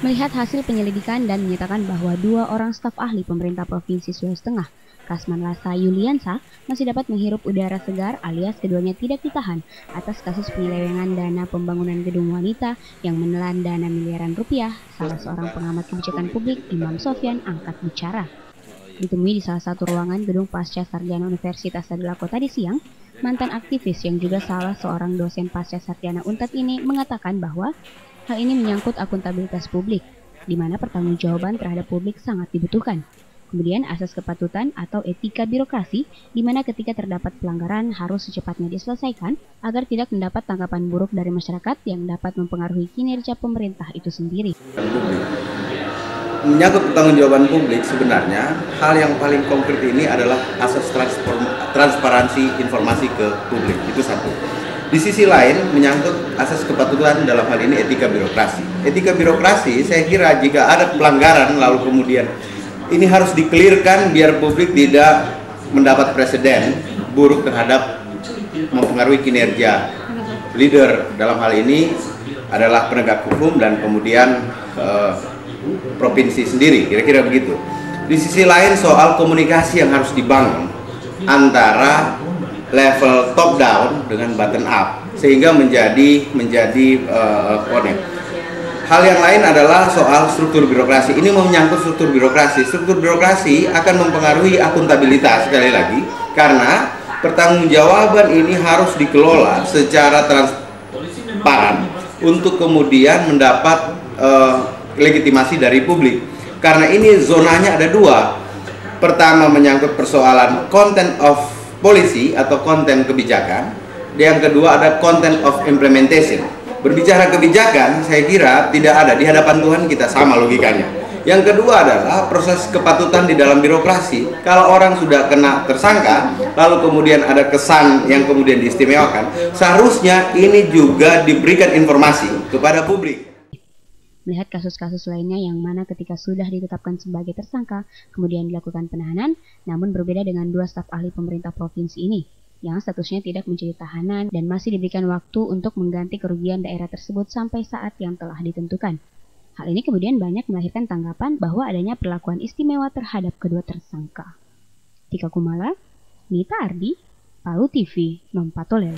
melihat hasil penyelidikan dan menyatakan bahwa 2 orang staf ahli pemerintah Provinsi Sulawesi Tengah, Kasman Lasa Yuliansa, masih dapat menghirup udara segar alias keduanya tidak ditahan atas kasus penyelewengan dana pembangunan gedung wanita yang menelan dana miliaran rupiah. Salah seorang pengamat kebijakan publik, Imam Sofyan, angkat bicara. Ditemui di salah satu ruangan gedung Pasca Sarjana Universitas Tadulako tadi siang, mantan aktivis yang juga salah seorang dosen Pasca Sarjana Unpad ini mengatakan bahwa hal ini menyangkut akuntabilitas publik, di mana pertanggungjawaban terhadap publik sangat dibutuhkan. Kemudian asas kepatutan atau etika birokrasi, di mana ketika terdapat pelanggaran harus secepatnya diselesaikan agar tidak mendapat tanggapan buruk dari masyarakat yang dapat mempengaruhi kinerja pemerintah itu sendiri. Menyangkut pertanggungjawaban publik, sebenarnya hal yang paling konkret ini adalah asas transparansi informasi ke publik, itu satu. Di sisi lain, menyangkut asas kepatutan dalam hal ini etika birokrasi. Etika birokrasi, saya kira jika ada pelanggaran lalu kemudian ini harus dikelirkan biar publik tidak mendapat presiden buruk terhadap mempengaruhi kinerja leader. Dalam hal ini adalah penegak hukum dan kemudian provinsi sendiri, kira-kira begitu. Di sisi lain soal komunikasi yang harus dibangun antara level top down dengan bottom up sehingga menjadi connect. Hal yang lain adalah soal struktur birokrasi. Ini menyangkut struktur birokrasi. Struktur birokrasi akan mempengaruhi akuntabilitas sekali lagi karena pertanggungjawaban ini harus dikelola secara transparan untuk kemudian mendapat legitimasi dari publik. Karena ini zonanya ada dua. Pertama menyangkut persoalan content of policy atau konten kebijakan, yang kedua ada content of implementation. Berbicara kebijakan, saya kira tidak ada di hadapan Tuhan, kita sama logikanya. Yang kedua adalah proses kepatutan di dalam birokrasi. Kalau orang sudah kena tersangka, lalu kemudian ada kesan yang kemudian diistimewakan, seharusnya ini juga diberikan informasi kepada publik. Melihat kasus-kasus lainnya yang mana ketika sudah ditetapkan sebagai tersangka, kemudian dilakukan penahanan, namun berbeda dengan 2 staf ahli pemerintah provinsi ini, yang statusnya tidak menjadi tahanan dan masih diberikan waktu untuk mengganti kerugian daerah tersebut sampai saat yang telah ditentukan. Hal ini kemudian banyak melahirkan tanggapan bahwa adanya perlakuan istimewa terhadap kedua tersangka. Tika Kumala, Nita Ardi, Palu TV, Non Patolel.